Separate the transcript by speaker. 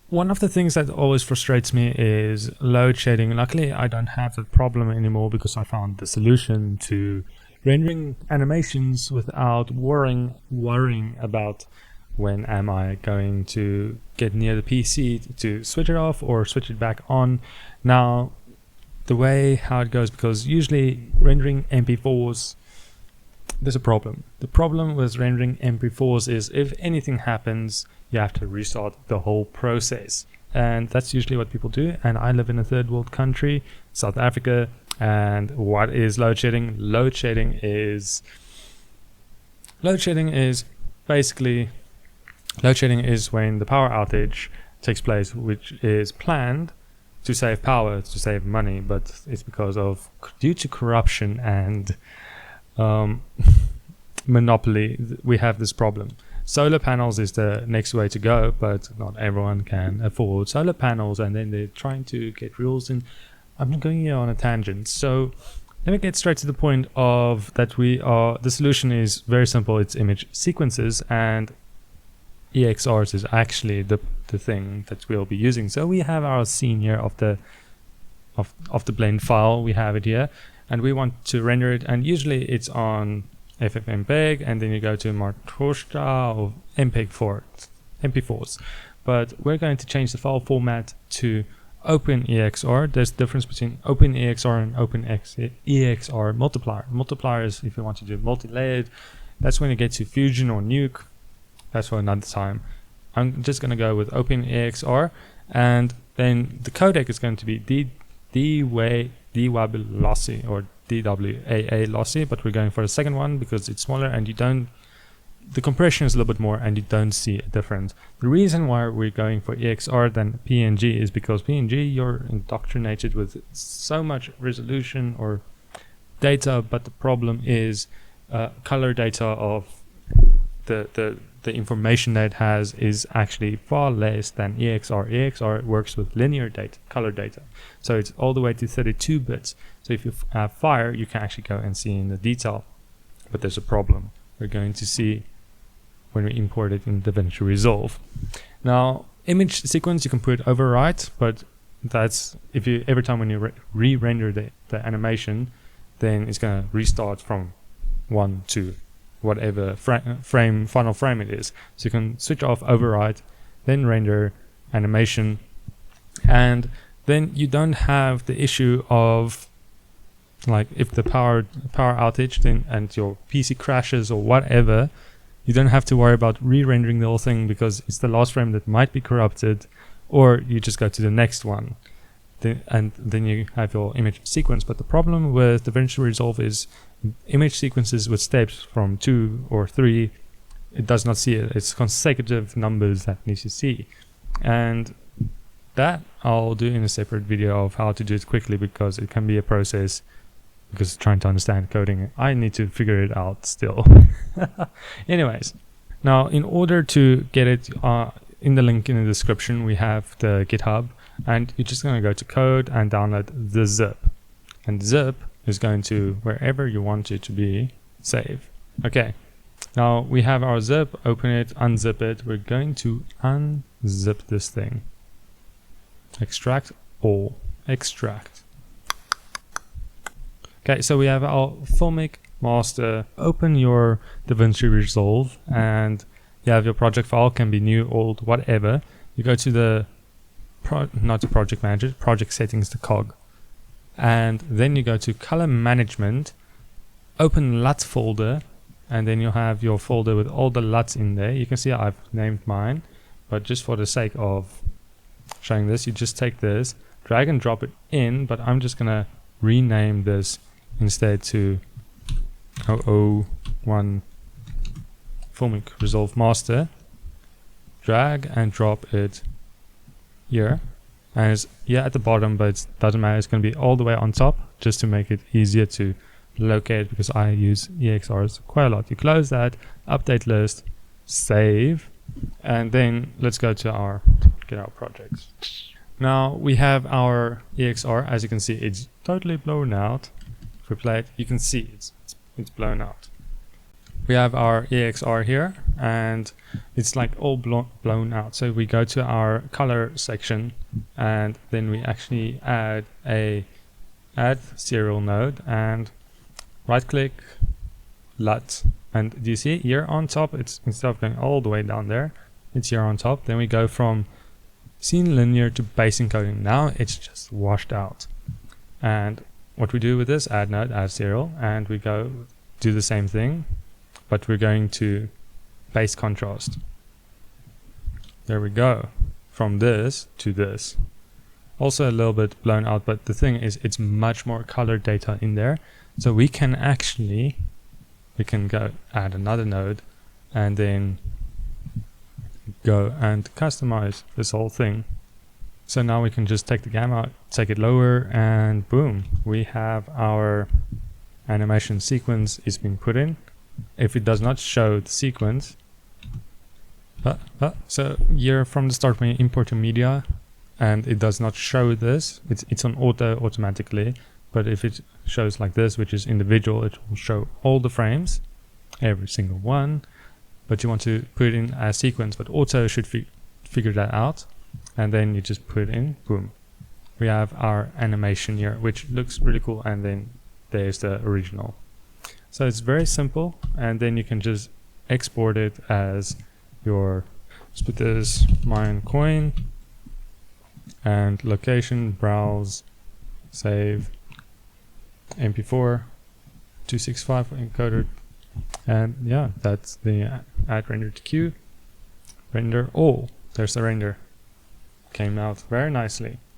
Speaker 1: One of the things that always frustrates me is load shedding. Luckily, I don't have that problem anymore because I found the solution to rendering animations without worrying about when am I going to get near the PC to switch it off or switch it back on. Now, the way how it goes, because usually rendering MP4s, there's a problem. The problem with rendering MP4s is if anything happens, you have to restart the whole process. And that's usually what people do. And I live in a third world country, South Africa. And what is load shedding? Load shedding is basically, load shedding is when the power outage takes place, which is planned to save power, to save money, but it's because of, due to corruption and monopoly, we have this problem. Solar panels is the next way to go, but not everyone can afford solar panels, and then they're trying to get rules, and I'm going here on a tangent. So let me get straight to the point of that the solution is very simple. It's image sequences, and EXRs is actually the thing that we'll be using. So we have our scene here of the blend file. We have it here, and we want to render it, and usually it's on FFmpeg, and then you go to Martoshka or MP4s. But we're going to change the file format to OpenEXR. There's a difference between OpenEXR and OpenEXR multiplier. Multiplier is if you want to do multi-layered. That's when you get to Fusion or Nuke. That's for another time. I'm just going to go with OpenEXR, and then the codec is going to be DWA lossy or DWAA lossy, but we're going for the second one because it's smaller and the compression is a little bit more and you don't see a difference. The reason why we're going for EXR than PNG is because PNG, you're indoctrinated with so much resolution or data, but the problem is color data of the information that it has is actually far less than EXR. EXR works with linear data, color data. So it's all the way to 32 bits. So if you have fire, you can actually go and see in the detail. But there's a problem. We're going to see when we import it in DaVinci Resolve. Now, image sequence, you can put overwrite, but that's if you every time when you re-render the animation, then it's going to restart from 1 to whatever final frame it is. So you can switch off override, then render animation, and then you don't have the issue of like if the power outage then and your PC crashes or whatever, you don't have to worry about re-rendering the whole thing because it's the last frame that might be corrupted, or you just go to the next one. And then you have your image sequence. But the problem with DaVinci Resolve is image sequences with steps from 2 or 3, it does not see it. It's consecutive numbers that needs to see. And that I'll do in a separate video of how to do it quickly, because it can be a process, because trying to understand coding, I need to figure it out still. Anyways, now in order to get it in the link in the description, we have the GitHub, and you're just going to go to code and download the zip, and zip is going to wherever you want it to be save. Okay, now we have our zip. Open it, unzip it. We're going to unzip this thing, extract all, extract. Okay, so we have our filmic master. Open your DaVinci Resolve and you have your project file, can be new, old, whatever. You go to the not the project manager, project settings, the cog, and then you go to color management, open LUT folder, and then you'll have your folder with all the LUTs in there. You can see I've named mine, but just for the sake of showing this, you just take this, drag and drop it in, but I'm just gonna rename this instead to 001 filmic resolve master. Drag and drop it here, and it's at the bottom, but it doesn't matter. It's going to be all the way on top just to make it easier to locate, because I use EXRs quite a lot. You close that, update list, save, and then let's go to get our projects. Now we have our EXR. As you can see, it's totally blown out. If we play it, you can see it's blown out. we have our EXR here, and it's like all blown out. So we go to our color section, and then we actually add serial node, and right click, LUT. And do you see here on top, it's instead of going all the way down there, it's here on top. Then we go from scene linear to base encoding. Now it's just washed out. And what we do with this, add node, add serial, and we go do the same thing, but we're going to base contrast. There we go, from this to this. Also a little bit blown out, but the thing is it's much more color data in there. So we can go add another node and then go and customize this whole thing. So now we can just take the gamma, take it lower, and boom, we have our animation sequence is being put in. If it does not show the sequence, so here from the start when you import your media and it does not show this, it's on auto automatically, but if it shows like this, which is individual, it will show all the frames, every single one, but you want to put it in as sequence, but auto should figure that out, and then you just put it in, boom. We have our animation here, which looks really cool, and then there's the original. So it's very simple, and then you can just export it as your, let's put this mine coin, and location, browse, save, MP4, 265 encoder, and yeah, that's the add render to queue, render all. There's the render, came out very nicely.